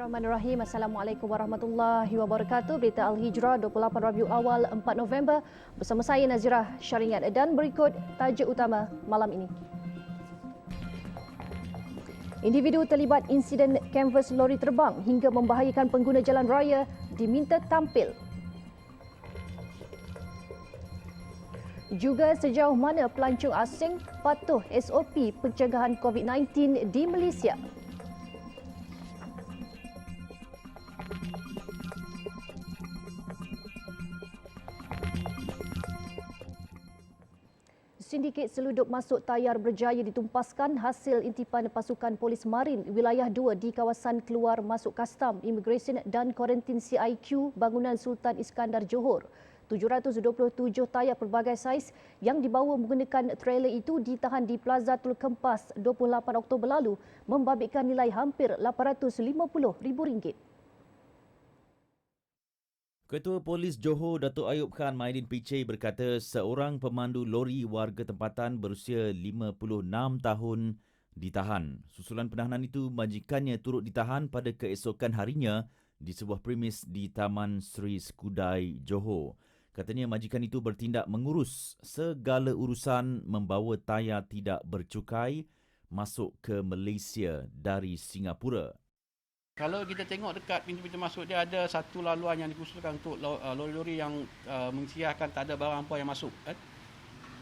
Bismillahirrahmanirrahim. Assalamualaikum warahmatullahi wabarakatuh. Berita Al-Hijrah 28 Rabiul Awal 4 November bersama saya Nazirah Syaringat dan berikut tajuk utama malam ini. Individu terlibat insiden kanvas lori terbang hingga membahayakan pengguna jalan raya diminta tampil. Juga sejauh mana pelancong asing patuh SOP pencegahan COVID-19 di Malaysia. Sindiket selundup masuk tayar berjaya ditumpaskan hasil intipan pasukan polis marin wilayah 2 di kawasan keluar masuk kastam, imigresen dan kuarantin CIQ bangunan Sultan Iskandar Johor. 727 tayar pelbagai saiz yang dibawa menggunakan trailer itu ditahan di Plaza Tul Kempas 28 Oktober lalu membabitkan nilai hampir RM850,000. Ketua Polis Johor Datuk Ayub Khan Maidin Pichai berkata seorang pemandu lori warga tempatan berusia 56 tahun ditahan. Susulan penahanan itu, majikannya turut ditahan pada keesokan harinya di sebuah premis di Taman Sri Skudai, Johor. Katanya majikan itu bertindak mengurus segala urusan membawa tayar tidak bercukai masuk ke Malaysia dari Singapura. Kalau kita tengok dekat pintu-pintu masuk dia ada satu laluan yang dikhususkan untuk lori-lori yang mengisytiharkan tak ada barang apa yang masuk.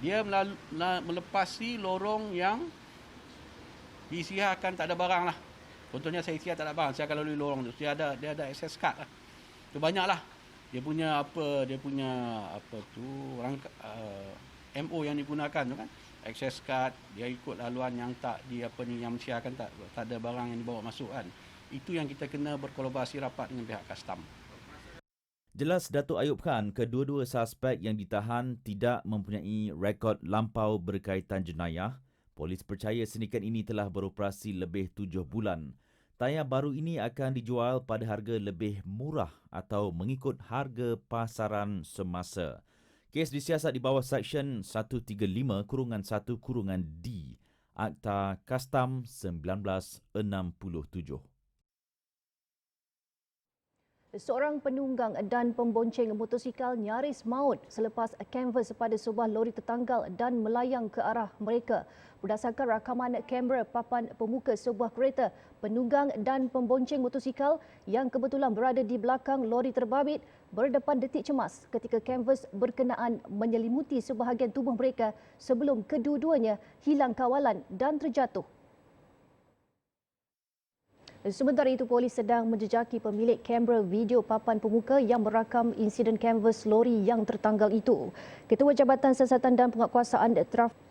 Dia melepasi lorong yang diisytiharkan tak ada barang lah. Contohnya saya isytihar tak ada barang, saya akan lalui lorong tu. Dia ada access card lah. Tu banyaklah. Dia punya MO yang digunakan tu kan. Access card, dia ikut laluan yang tak yang mengisytiharkan tak ada barang yang dibawa masuk kan. Itu yang kita kena berkolaborasi rapat dengan pihak kastam. Jelas Datuk Ayub Khan, kedua-dua suspek yang ditahan tidak mempunyai rekod lampau berkaitan jenayah. Polis percaya sindiket ini telah beroperasi lebih 7 bulan. Tayar baru ini akan dijual pada harga lebih murah atau mengikut harga pasaran semasa. Kes disiasat di bawah Seksyen 135-1-D Akta Kastam 1967. Seorang penunggang dan pembonceng motosikal nyaris maut selepas kanvas pada sebuah lori tertanggal dan melayang ke arah mereka. Berdasarkan rakaman kamera papan pemuka sebuah kereta, penunggang dan pembonceng motosikal yang kebetulan berada di belakang lori terbabit berdepan detik cemas ketika kanvas berkenaan menyelimuti sebahagian tubuh mereka sebelum kedua-duanya hilang kawalan dan terjatuh. Sementara itu, polis sedang menjejaki pemilik kamera video papan pemuka yang merakam insiden kanvas lori yang tertanggal itu. Ketua Jabatan Siasatan dan Penguatkuasaan Trafik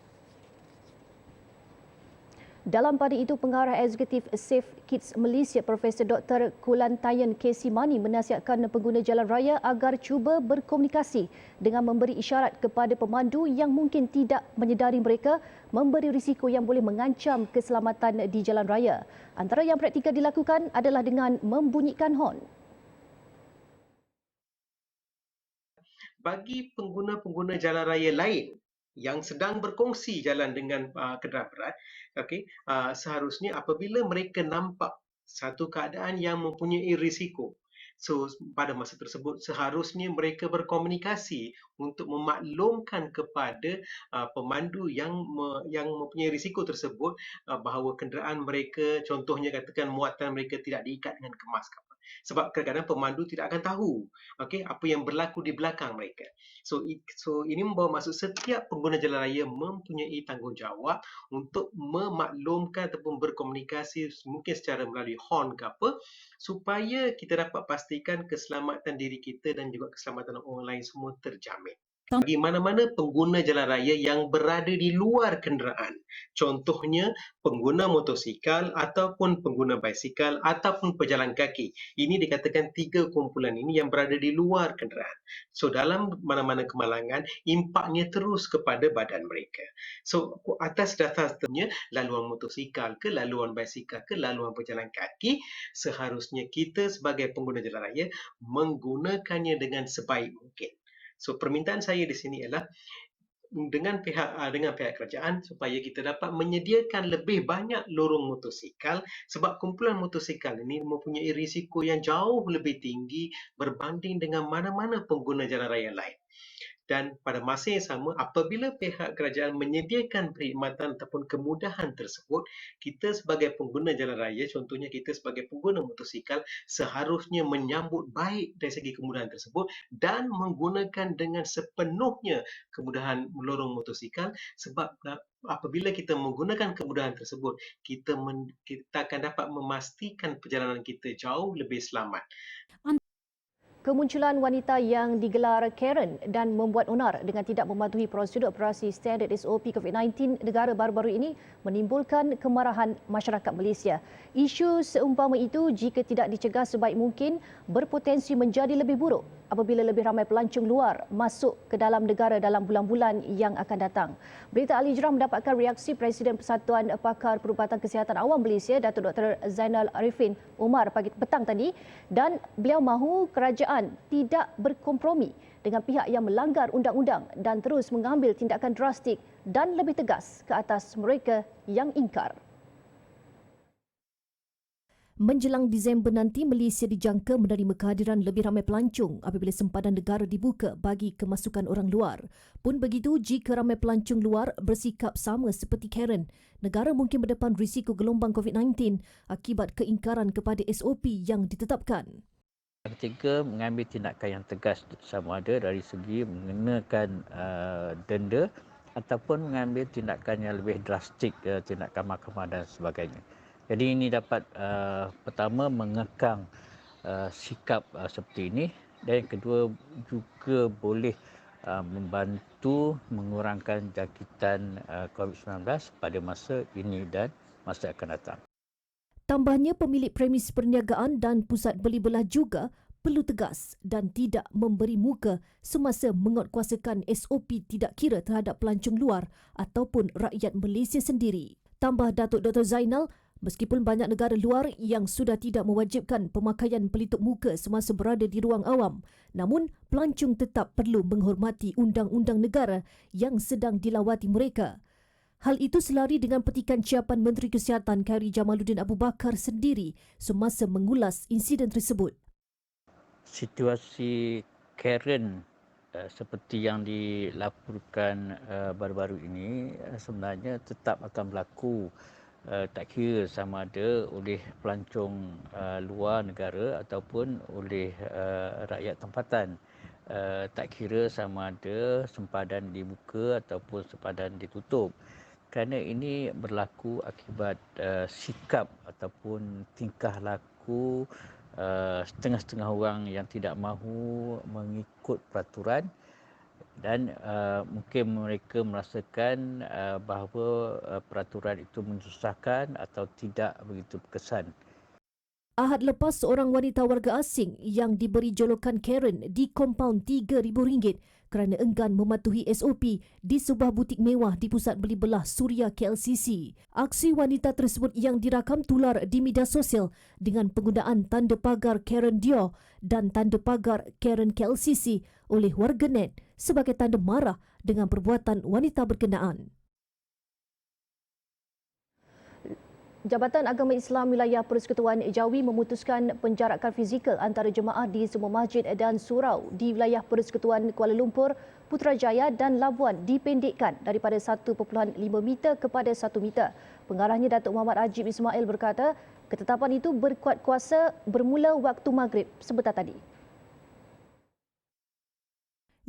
dalam pada itu, Pengarah Eksekutif Safe Kids Malaysia Profesor Dr. Kulantayan Casey Mani menasihatkan pengguna jalan raya agar cuba berkomunikasi dengan memberi isyarat kepada pemandu yang mungkin tidak menyedari mereka memberi risiko yang boleh mengancam keselamatan di jalan raya. Antara yang praktikal dilakukan adalah dengan membunyikan horn. Bagi pengguna-pengguna jalan raya lain yang sedang berkongsi jalan dengan kenderaan berat, seharusnya apabila mereka nampak satu keadaan yang mempunyai risiko, pada masa tersebut seharusnya mereka berkomunikasi untuk memaklumkan kepada pemandu yang mempunyai risiko tersebut bahawa kenderaan mereka, contohnya katakan muatan mereka tidak diikat dengan kemas. Sebab kadang-kadang pemandu tidak akan tahu apa yang berlaku di belakang mereka. So ini membawa maksud setiap pengguna jalan raya mempunyai tanggungjawab untuk memaklumkan ataupun berkomunikasi mungkin secara melalui horn ke apa, supaya kita dapat pastikan keselamatan diri kita dan juga keselamatan orang lain semua terjamin. Bagi mana-mana pengguna jalan raya yang berada di luar kenderaan, contohnya pengguna motosikal ataupun pengguna basikal ataupun pejalan kaki, ini dikatakan 3 kumpulan ini yang berada di luar kenderaan. So dalam mana-mana kemalangan, impaknya terus kepada badan mereka. So atas dasarnya laluan motosikal ke, laluan basikal ke, laluan pejalan kaki, seharusnya kita sebagai pengguna jalan raya menggunakannya dengan sebaik mungkin. So permintaan saya di sini ialah dengan pihak kerajaan supaya kita dapat menyediakan lebih banyak lorong motosikal, sebab kumpulan motosikal ini mempunyai risiko yang jauh lebih tinggi berbanding dengan mana-mana pengguna jalan raya lain. Dan pada masa yang sama, apabila pihak kerajaan menyediakan perkhidmatan ataupun kemudahan tersebut, kita sebagai pengguna jalan raya, contohnya kita sebagai pengguna motosikal, seharusnya menyambut baik dari segi kemudahan tersebut dan menggunakan dengan sepenuhnya kemudahan lorong motosikal, sebab apabila kita menggunakan kemudahan tersebut, kita akan dapat memastikan perjalanan kita jauh lebih selamat. Kemunculan wanita yang digelar Karen dan membuat onar dengan tidak mematuhi prosedur operasi standard SOP COVID-19 negara baru-baru ini menimbulkan kemarahan masyarakat Malaysia. Isu seumpama itu jika tidak dicegah sebaik mungkin berpotensi menjadi lebih buruk apabila lebih ramai pelancong luar masuk ke dalam negara dalam bulan-bulan yang akan datang. Berita Al Hijrah mendapatkan reaksi Presiden Persatuan Pakar Perubatan Kesihatan Awam Malaysia, Datuk Dr. Zainal Arifin Umar pagi petang tadi, dan beliau mahu kerajaan tidak berkompromi dengan pihak yang melanggar undang-undang dan terus mengambil tindakan drastik dan lebih tegas ke atas mereka yang ingkar. Menjelang Disember nanti, Malaysia dijangka menerima kehadiran lebih ramai pelancong apabila sempadan negara dibuka bagi kemasukan orang luar. Pun begitu, jika ramai pelancong luar bersikap sama seperti Karen, negara mungkin berdepan risiko gelombang COVID-19 akibat keingkaran kepada SOP yang ditetapkan. Yang ketiga, mengambil tindakan yang tegas sama ada dari segi mengenakan denda ataupun mengambil tindakan yang lebih drastik, tindakan mahkamah dan sebagainya. Jadi ini dapat pertama mengekang sikap seperti ini, dan yang kedua juga boleh membantu mengurangkan jangkitan COVID-19 pada masa ini dan masa akan datang. Tambahnya, pemilik premis perniagaan dan pusat beli belah juga perlu tegas dan tidak memberi muka semasa menguatkuasakan SOP tidak kira terhadap pelancong luar ataupun rakyat Malaysia sendiri. Tambah Datuk Dr. Zainal, meskipun banyak negara luar yang sudah tidak mewajibkan pemakaian pelitup muka semasa berada di ruang awam, namun pelancong tetap perlu menghormati undang-undang negara yang sedang dilawati mereka. Hal itu selari dengan petikan Ciapan Menteri Kesihatan Khairi Jamaluddin Abu Bakar sendiri semasa mengulas insiden tersebut. Situasi Karen seperti yang dilaporkan baru-baru ini sebenarnya tetap akan berlaku, tak kira sama ada oleh pelancong luar negara ataupun oleh rakyat tempatan. Tak kira sama ada sempadan dibuka ataupun sempadan ditutup. Kerana ini berlaku akibat sikap ataupun tingkah laku setengah-setengah orang yang tidak mahu mengikut peraturan, dan mungkin mereka merasakan bahawa peraturan itu menyusahkan atau tidak begitu berkesan. Ahad lepas, seorang wanita warga asing yang diberi jolokan Karen di kompaun RM3,000 kerana enggan mematuhi SOP di sebuah butik mewah di pusat beli belah Suria KLCC. Aksi wanita tersebut yang dirakam tular di media sosial dengan penggunaan tanda pagar Karen Dior dan tanda pagar Karen KLCC oleh warganet sebagai tanda marah dengan perbuatan wanita berkenaan. Jabatan Agama Islam Wilayah Persekutuan Jawi memutuskan penjarakan fizikal antara jemaah di semua masjid dan surau di wilayah Persekutuan Kuala Lumpur, Putrajaya dan Labuan dipendekkan daripada 1.5 meter kepada 1 meter. Pengarahnya Datuk Muhammad Ajib Ismail berkata, ketetapan itu berkuat kuasa bermula waktu maghrib sebentar tadi.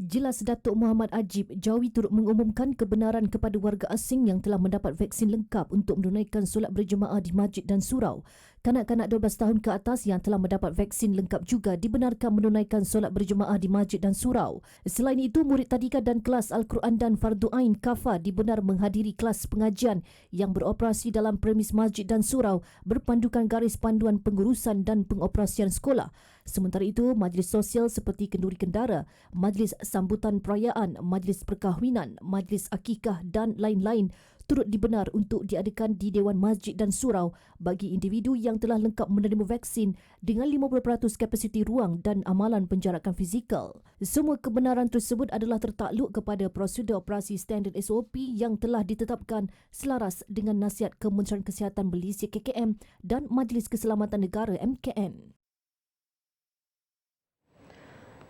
Jelas Datuk Muhammad Ajib, Jawi turut mengumumkan kebenaran kepada warga asing yang telah mendapat vaksin lengkap untuk menunaikan solat berjemaah di masjid dan surau. Kanak-kanak 12 tahun ke atas yang telah mendapat vaksin lengkap juga dibenarkan menunaikan solat berjemaah di masjid dan surau. Selain itu, murid tadika dan kelas Al-Quran dan Fardu Ain Kafa dibenar menghadiri kelas pengajian yang beroperasi dalam premis masjid dan surau berpandukan garis panduan pengurusan dan pengoperasian sekolah. Sementara itu, majlis sosial seperti kenduri kendara, majlis sambutan perayaan, majlis perkahwinan, majlis akikah dan lain-lain turut dibenar untuk diadakan di Dewan Masjid dan Surau bagi individu yang telah lengkap menerima vaksin dengan 50% kapasiti ruang dan amalan penjarakan fizikal. Semua kebenaran tersebut adalah tertakluk kepada prosedur operasi standard SOP yang telah ditetapkan selaras dengan nasihat Kementerian Kesihatan Malaysia KKM dan Majlis Keselamatan Negara MKN.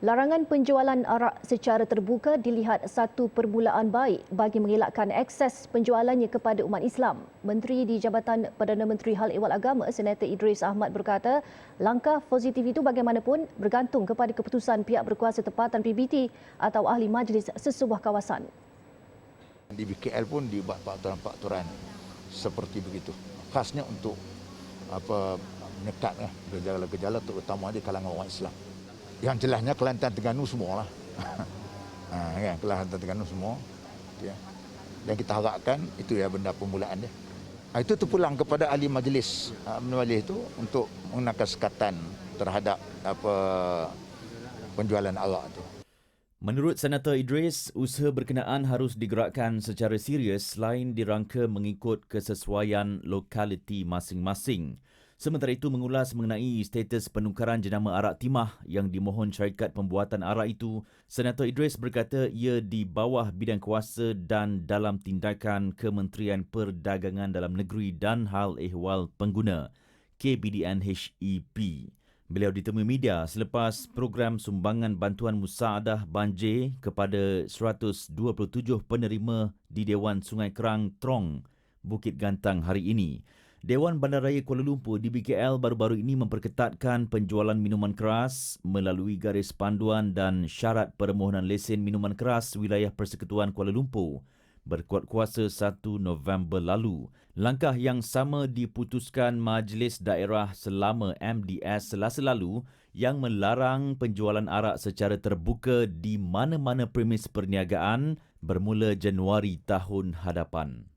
Larangan penjualan arak secara terbuka dilihat satu permulaan baik bagi mengelakkan akses penjualannya kepada umat Islam. Menteri di Jabatan Perdana Menteri Hal Ehwal Agama, Senator Idris Ahmad berkata, langkah positif itu bagaimanapun bergantung kepada keputusan pihak berkuasa tempatan PBT atau ahli majlis sesebuah kawasan. Di BKL pun dibuat peraturan-peraturan seperti begitu. Khasnya untuk menyekat gejala-gejala terutama di kalangan orang Islam. Yang jelasnya Kelantan Terengganu semualah. Kan, Kelantan Terengganu semua. Ya. Dan kita harapkan itu ya benda permulaan dia. Itu terpulang kepada ahli majlis itu untuk mengenakan sekatan terhadap penjualan arak itu. Menurut Senator Idris, usaha berkenaan harus digerakkan secara serius selain dirangka mengikut kesesuaian lokaliti masing-masing. Sementara itu, mengulas mengenai status penukaran jenama arak timah yang dimohon syarikat pembuatan arak itu, Senator Idris berkata ia di bawah bidang kuasa dan dalam tindakan Kementerian Perdagangan Dalam Negeri dan Hal Ehwal Pengguna, KBDN-HEP. Beliau ditemui media selepas program sumbangan bantuan musaadah banjir kepada 127 penerima di Dewan Sungai Kerang, Trong, Bukit Gantang hari ini. Dewan Bandaraya Kuala Lumpur di BKL baru-baru ini memperketatkan penjualan minuman keras melalui garis panduan dan syarat permohonan lesen minuman keras wilayah Persekutuan Kuala Lumpur berkuat kuasa 1 November lalu. Langkah yang sama diputuskan Majlis Daerah Selama MDS Selasa lalu yang melarang penjualan arak secara terbuka di mana-mana premis perniagaan bermula Januari tahun hadapan.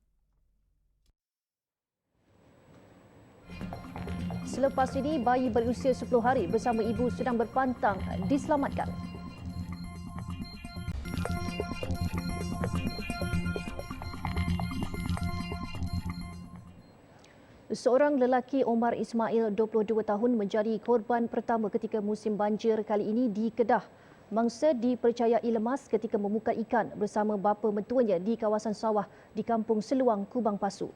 Selepas ini, bayi berusia 10 hari bersama ibu sedang berpantang diselamatkan. Seorang lelaki Omar Ismail, 22 tahun, menjadi korban pertama ketika musim banjir kali ini di Kedah. Mangsa dipercayai lemas ketika memukar ikan bersama bapa mentuanya di kawasan sawah di Kampung Seluang, Kubang Pasu.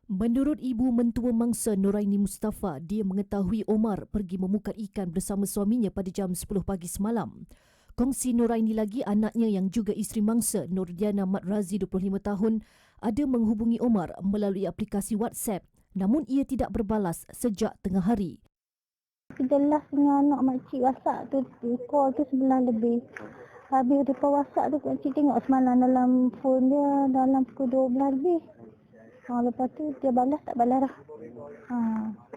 Menurut ibu mentua mangsa Nuraini Mustafa, dia mengetahui Omar pergi memukar ikan bersama suaminya pada jam 10 pagi semalam. Kongsi Nuraini lagi, anaknya yang juga isteri mangsa Nurdiana Mat Razi, 25 tahun, ada menghubungi Omar melalui aplikasi WhatsApp, namun ia tidak berbalas sejak tengah hari. Jelas dengan anak makcik WhatsApp tu, call tu 9 lebih. Habis dia WhatsApp tu makcik tengok semalam dalam phone dia dalam pukul 12 lebih. Lepas tu dia balas tak balas dah.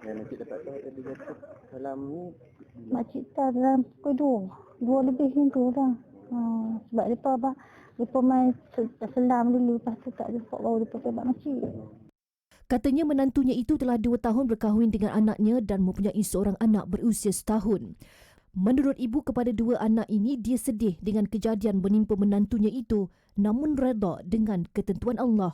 Dan makcik dapat tahu dia jatuh dalam ni? Makcik tak dalam pukul 2 lebih macam tu dah. Sebab mereka main selam dulu, lepas tu tak jumpa baru mereka sebab makcik. Katanya menantunya itu telah 2 tahun berkahwin dengan anaknya dan mempunyai seorang anak berusia setahun. Menurut ibu kepada 2 anak ini, dia sedih dengan kejadian menimpa menantunya itu, namun reda dengan ketentuan Allah.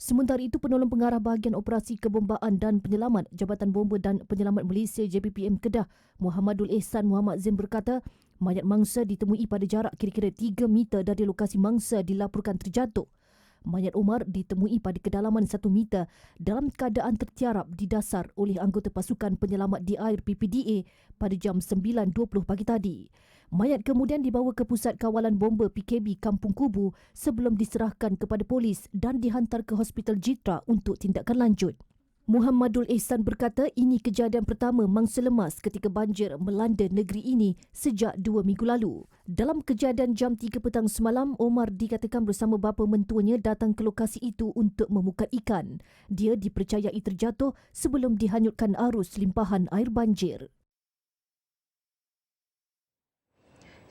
Sementara itu, penolong pengarah bahagian operasi kebombaan dan penyelamat Jabatan Bomba dan Penyelamat Malaysia JPPM Kedah, Muhammadul Ehsan Muhammad Zain berkata, mayat mangsa ditemui pada jarak kira-kira 3 meter dari lokasi mangsa dilaporkan terjatuh. Mayat Omar ditemui pada kedalaman 1 meter dalam keadaan tertiarap di dasar oleh anggota pasukan penyelamat di air PPDA pada jam 9.20 pagi tadi. Mayat kemudian dibawa ke Pusat Kawalan Bomba PKB Kampung Kubu sebelum diserahkan kepada polis dan dihantar ke Hospital Jitra untuk tindakan lanjut. Muhammadul Ehsan berkata ini kejadian pertama mangsa lemas ketika banjir melanda negeri ini sejak 2 minggu lalu. Dalam kejadian jam 3 petang semalam, Omar dikatakan bersama bapa mentuanya datang ke lokasi itu untuk memukar ikan. Dia dipercayai terjatuh sebelum dihanyutkan arus limpahan air banjir.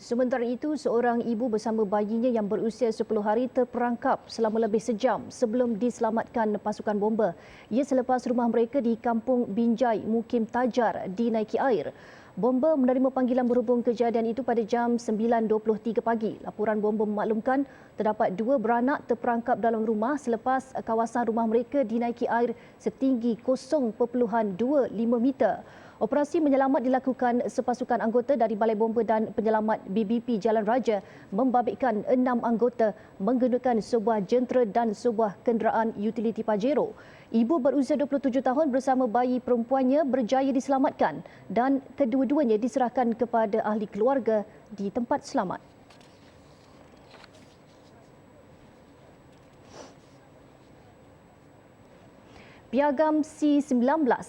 Sementara itu, seorang ibu bersama bayinya yang berusia 10 hari terperangkap selama lebih sejam sebelum diselamatkan pasukan bomba. Ia selepas rumah mereka di Kampung Binjai, Mukim Tajar dinaiki air. Bomba menerima panggilan berhubung kejadian itu pada jam 9.23 pagi. Laporan bomba memaklumkan terdapat 2 beranak terperangkap dalam rumah selepas kawasan rumah mereka dinaiki air setinggi 0.25 meter. Operasi menyelamat dilakukan sepasukan anggota dari Balai Bomba dan Penyelamat BBP Jalan Raja membabitkan 6 anggota menggunakan sebuah jentera dan sebuah kenderaan utiliti Pajero. Ibu berusia 27 tahun bersama bayi perempuannya berjaya diselamatkan dan kedua-duanya diserahkan kepada ahli keluarga di tempat selamat. Piagam C19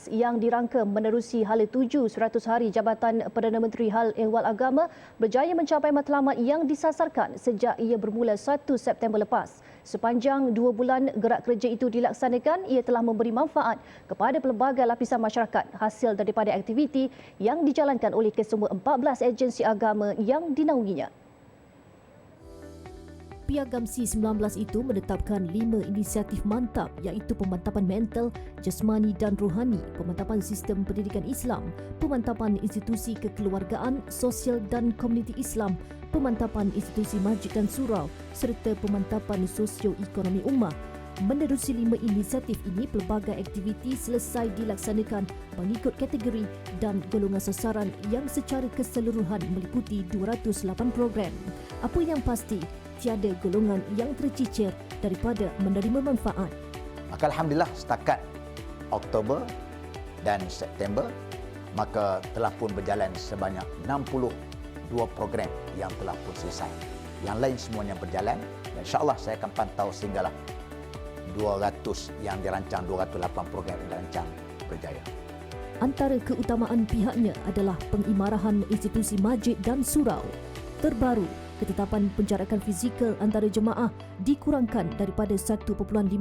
yang dirangka menerusi hala 7 100 hari Jabatan Perdana Menteri Hal Ehwal Agama berjaya mencapai matlamat yang disasarkan sejak ia bermula 1 September lepas. Sepanjang 2 bulan gerak kerja itu dilaksanakan, ia telah memberi manfaat kepada pelbagai lapisan masyarakat hasil daripada aktiviti yang dijalankan oleh kesemua 14 agensi agama yang dinaunginya. Piagam C19 itu menetapkan 5 inisiatif mantap iaitu pemantapan mental, jasmani dan rohani, pemantapan sistem pendidikan Islam, pemantapan institusi kekeluargaan, sosial dan komuniti Islam, pemantapan institusi masjid dan surau serta pemantapan sosioekonomi ummah. Menerusi 5 inisiatif ini, pelbagai aktiviti selesai dilaksanakan mengikut kategori dan golongan sasaran yang secara keseluruhan meliputi 208 program. Apa yang pasti, tiada golongan yang tercicir daripada menerima manfaat. Maka Alhamdulillah setakat Oktober dan September, maka telah pun berjalan sebanyak 62 program yang telah pun selesai. Yang lain semuanya berjalan dan insyaAllah saya akan pantau sehinggalah 200 yang dirancang, 208 program yang dirancang berjaya. Antara keutamaan pihaknya adalah pengimarahan institusi masjid dan surau. Terbaru, ketetapan penjarakan fizikal antara jemaah dikurangkan daripada 1.5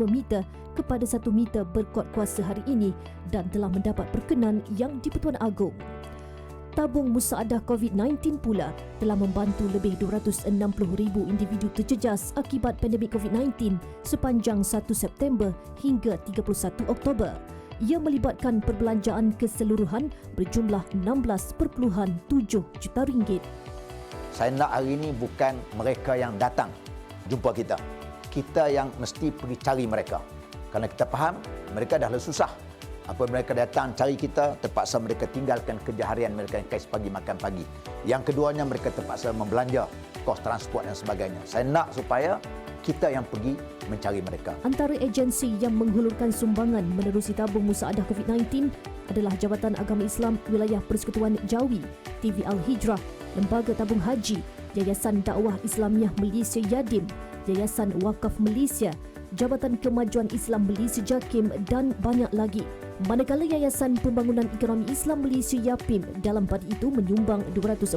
meter kepada 1 meter berkuat kuasa hari ini dan telah mendapat perkenan yang di-Pertuan Agong. Tabung musaadah COVID-19 pula telah membantu lebih 260,000 individu terjejas akibat pandemik COVID-19 sepanjang 1 September hingga 31 Oktober. Ia melibatkan perbelanjaan keseluruhan berjumlah 16.7 juta ringgit. Saya nak hari ini bukan mereka yang datang jumpa kita. Kita yang mesti pergi cari mereka. Kerana kita faham mereka dah susah. Apa mereka datang cari kita, terpaksa mereka tinggalkan kerja harian mereka yang kais pagi makan pagi. Yang keduanya mereka terpaksa membelanja kos transport dan sebagainya. Saya nak supaya kita yang pergi mencari mereka. Antara agensi yang menghulurkan sumbangan menerusi tabung musaadah COVID-19 adalah Jabatan Agama Islam Wilayah Persekutuan Jawi, TV Al-Hijrah, Lembaga Tabung Haji, Yayasan Dakwah Islamiah Malaysia Yadim, Yayasan Wakaf Malaysia, Jabatan Kemajuan Islam Malaysia JAKIM dan banyak lagi. Manakala Yayasan Pembangunan Ekonomi Islam Malaysia YAPIM dalam pada itu menyumbang 214.7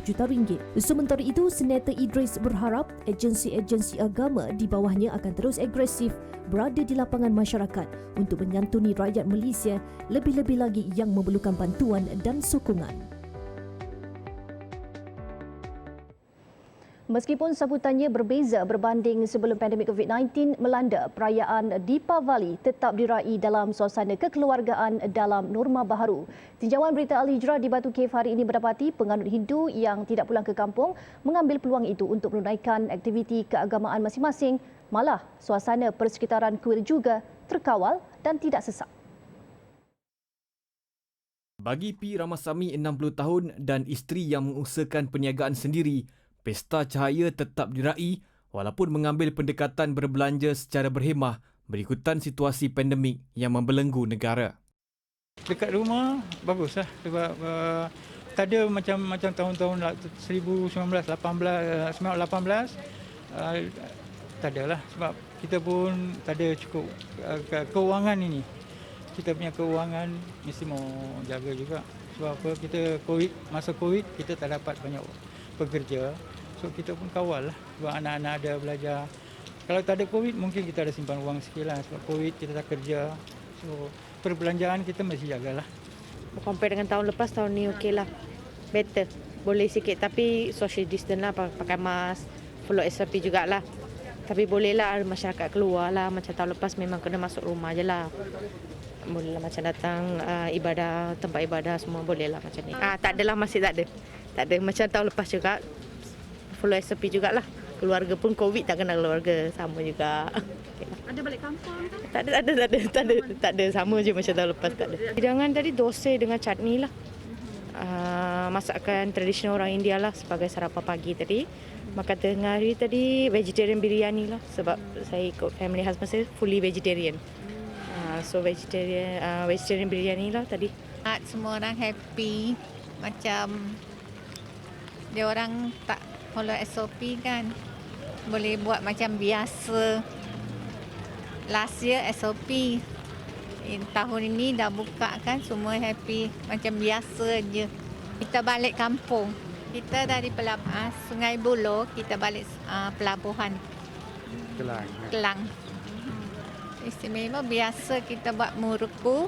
juta ringgit. Sementara itu, Senator Idris berharap agensi-agensi agama di bawahnya akan terus agresif berada di lapangan masyarakat untuk menyantuni rakyat Malaysia, lebih-lebih lagi yang memerlukan bantuan dan sokongan. Meskipun sambutannya berbeza berbanding sebelum pandemik COVID-19 melanda, perayaan Deepavali tetap diraih dalam suasana kekeluargaan dalam norma baharu. Tinjauan berita Al-Hijrah di Batu Cave hari ini mendapati penganut Hindu yang tidak pulang ke kampung mengambil peluang itu untuk menunaikan aktiviti keagamaan masing-masing. Malah, suasana persekitaran kuil juga terkawal dan tidak sesak. Bagi P. Ramasamy 60 tahun dan isteri yang mengusahakan perniagaan sendiri, Pesta Cahaya tetap diraih walaupun mengambil pendekatan berbelanja secara berhemah berikutan situasi pandemik yang membelenggu negara. Dekat rumah baguslah sebab tak ada macam tahun-tahun 1918 tak adalah sebab kita pun tak ada cukup keuangan ini. Kita punya keuangan mesti mau jaga juga. Sebab apa, kita masa Covid kita tak dapat banyak pekerja. So kita pun kawal lah sebab anak-anak ada belajar. Kalau tak ada Covid mungkin kita ada simpan wang sikit lah. Sebab Covid kita tak kerja. So perbelanjaan kita mesti jagalah. Compare dengan tahun lepas, tahun ni okey lah. Better. Boleh sikit tapi social distance lah, pakai mask, follow SOP jugalah. Tapi bolehlah masyarakat keluar lah. Macam tahun lepas memang kena masuk rumah je lah. Boleh lah macam datang ibadah, tempat ibadah semua boleh lah macam ni. Tak adalah, masih tak ada. Tak ada, macam tahun lepas juga. Follow SOP jugalah. Keluarga pun COVID tak kenal keluarga, sama juga. Ada balik kampung kan? Tak ada, sama je macam tahun lepas, tak ada. Hidangan tadi dosa dengan chutney lah. Masakan tradisional orang India lah sebagai sarapan pagi tadi. Makan tengah hari tadi vegetarian biryani lah, sebab saya ikut family husband saya fully vegetarian. So vegetarian biryani lah tadi. Semua orang happy, macam dia orang tak follow SOP kan. Boleh buat macam biasa. Last year SOP. Tahun ini dah buka kan, semua happy macam biasa je. Kita balik kampung. Kita dari Sungai Buloh, kita balik pelabuhan Kelang. Istimewa biasa kita buat muruku,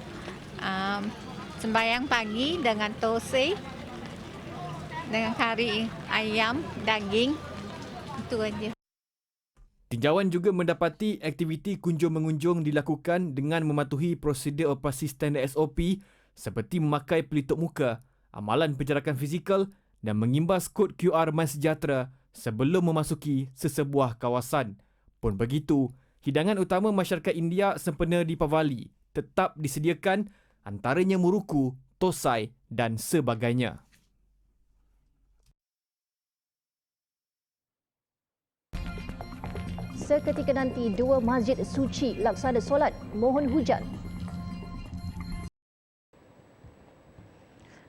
sembayang pagi dengan tosai, dengan kari ayam, daging, itu aja. Tinjauan juga mendapati aktiviti kunjung-mengunjung dilakukan dengan mematuhi prosedur operasi standard SOP seperti memakai pelitup muka, amalan penjarakan fizikal dan mengimbas kod QR MySejahtera sebelum memasuki sesebuah kawasan. Pun begitu, hidangan utama masyarakat India sempena Deepavali tetap disediakan, antaranya muruku, tosai dan sebagainya. Seketika nanti, 2 masjid suci laksana solat mohon hujan.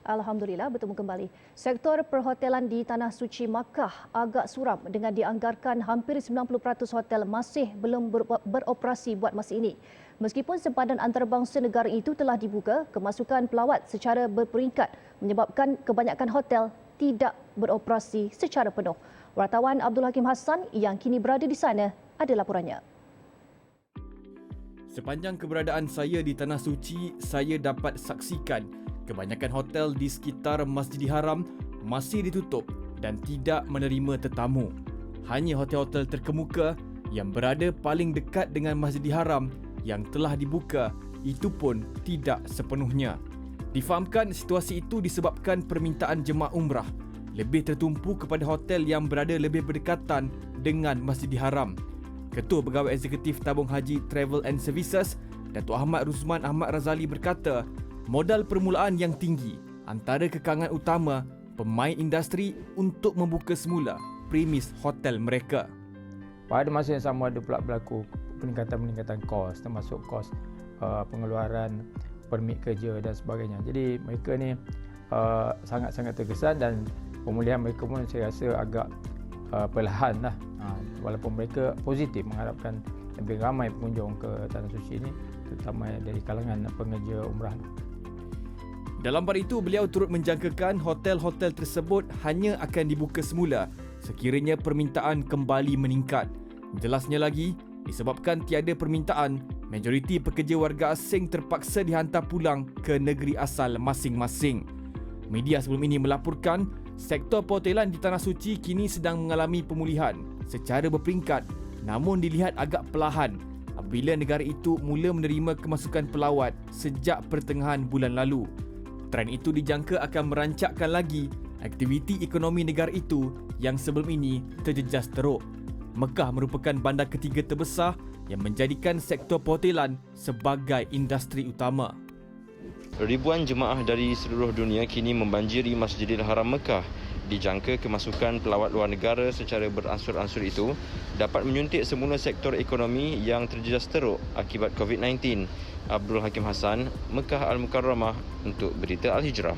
Alhamdulillah, bertemu kembali. Sektor perhotelan di Tanah Suci Makkah agak suram dengan dianggarkan hampir 90% hotel masih belum beroperasi buat masa ini. Meskipun sempadan antarabangsa negara itu telah dibuka, kemasukan pelawat secara berperingkat menyebabkan kebanyakan hotel tidak beroperasi secara penuh. Wartawan Abdul Hakim Hassan yang kini berada di sana ada laporannya. Sepanjang keberadaan saya di Tanah Suci, saya dapat saksikan kebanyakan hotel di sekitar Masjidil Haram masih ditutup dan tidak menerima tetamu. Hanya hotel-hotel terkemuka yang berada paling dekat dengan Masjidil Haram yang telah dibuka, itu pun tidak sepenuhnya. Difahamkan situasi itu disebabkan permintaan jemaah umrah lebih tertumpu kepada hotel yang berada lebih berdekatan dengan Masjidil Haram. Ketua Pegawai Eksekutif Tabung Haji Travel and Services, Datuk Ahmad Ruzman Ahmad Razali berkata, modal permulaan yang tinggi antara kekangan utama pemain industri untuk membuka semula premis hotel mereka. Pada masa yang sama ada pula berlaku peningkatan kos, termasuk kos pengeluaran permit kerja dan sebagainya. Jadi mereka ni sangat-sangat terkesan dan pemulihan mereka pun saya rasa agak perlahan lah. Walaupun mereka positif mengharapkan lebih ramai pengunjung ke Tanah Suci ini, terutama dari kalangan pengerja umrah. Dalam pada itu, beliau turut menjangkakan hotel-hotel tersebut hanya akan dibuka semula sekiranya permintaan kembali meningkat. Jelasnya lagi, disebabkan tiada permintaan, majoriti pekerja warga asing terpaksa dihantar pulang ke negeri asal masing-masing. Media sebelum ini melaporkan, sektor perhotelan di Tanah Suci kini sedang mengalami pemulihan secara berperingkat, namun dilihat agak perlahan apabila negara itu mula menerima kemasukan pelawat sejak pertengahan bulan lalu. Trend itu dijangka akan merancakkan lagi aktiviti ekonomi negara itu yang sebelum ini terjejas teruk. Mekah merupakan bandar ketiga terbesar yang menjadikan sektor perhotelan sebagai industri utama. Ribuan jemaah dari seluruh dunia kini membanjiri Masjidil Haram Mekah. Dijangka kemasukan pelawat luar negara secara beransur-ansur itu dapat menyuntik semula sektor ekonomi yang terjejas teruk akibat COVID-19. Abdul Hakim Hassan, Mekah Al-Mukarramah untuk Berita Al-Hijrah.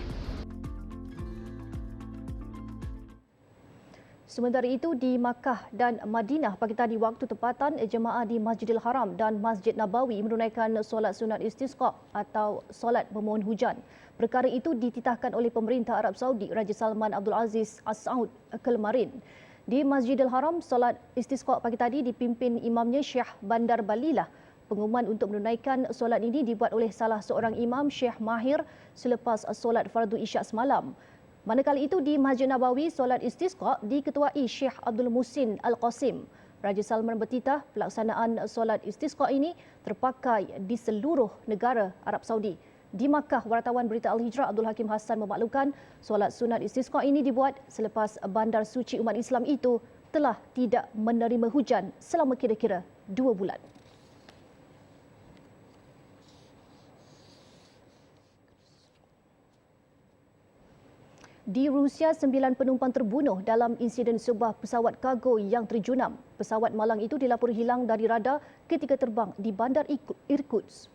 Sementara itu, di Makkah dan Madinah pagi tadi waktu tempatan, jemaah di Masjidil Haram dan Masjid Nabawi menunaikan solat sunat istisqa atau solat memohon hujan. Perkara itu dititahkan oleh pemerintah Arab Saudi, Raja Salman Abdul Aziz Al Saud kemarin. Di Masjidil Haram, solat istisqa pagi tadi dipimpin imamnya Syekh Bandar Balilah. Pengumuman untuk menunaikan solat ini dibuat oleh salah seorang imam, Syekh Mahir, selepas solat fardu isyak semalam. Manakala itu di Masjid Nabawi, solat istisqa diketuai Syekh Abdul Muhsin Al-Qasim. Raja Salman bertitah pelaksanaan solat istisqa ini terpakai di seluruh negara Arab Saudi. Di Makkah, wartawan berita Al-Hijrah Abdul Hakim Hassan memaklumkan solat sunat istisqa ini dibuat selepas bandar suci umat Islam itu telah tidak menerima hujan selama kira-kira 2 bulan. Di Rusia, 9 penumpang terbunuh dalam insiden sebuah pesawat kargo yang terjunam. Pesawat malang itu dilaporkan hilang dari radar ketika terbang di bandar Irkutsk.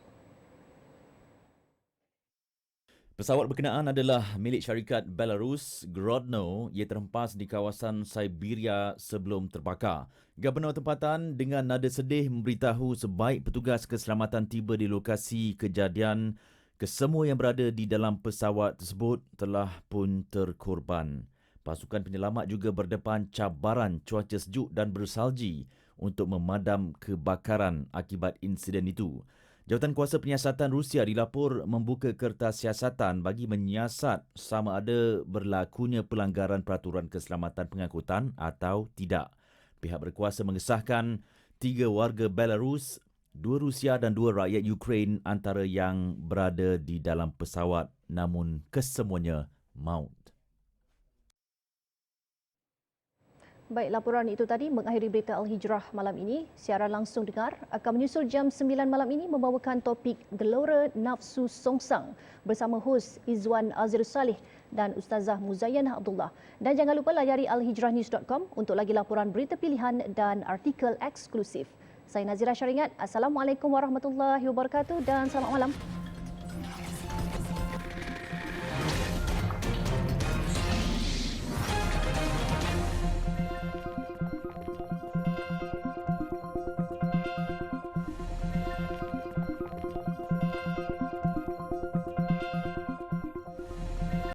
Pesawat berkenaan adalah milik syarikat Belarus Grodno. Ia terhempas di kawasan Siberia sebelum terbakar. Gubernur tempatan dengan nada sedih memberitahu sebaik petugas keselamatan tiba di lokasi kejadian, kesemua yang berada di dalam pesawat tersebut telah pun terkorban. Pasukan penyelamat juga berdepan cabaran cuaca sejuk dan bersalji untuk memadam kebakaran akibat insiden itu. Jawatan Kuasa Penyiasatan Rusia dilapor membuka kertas siasatan bagi menyiasat sama ada berlakunya pelanggaran peraturan keselamatan pengangkutan atau tidak. Pihak berkuasa mengesahkan 3 warga Belarus, 2 Rusia dan 2 rakyat Ukraine antara yang berada di dalam pesawat, namun kesemuanya maut. Baik, laporan itu tadi mengakhiri berita Al-Hijrah malam ini. Siaran langsung dengar akan menyusul jam 9 malam ini membawakan topik Gelora Nafsu Songsang bersama hos Izwan Azir Salih dan Ustazah Muzayyanah Abdullah. Dan jangan lupa layari alhijrahnews.com untuk lagi laporan berita pilihan dan artikel eksklusif. Saya Nazira Syaringat. Assalamualaikum warahmatullahi wabarakatuh dan selamat malam.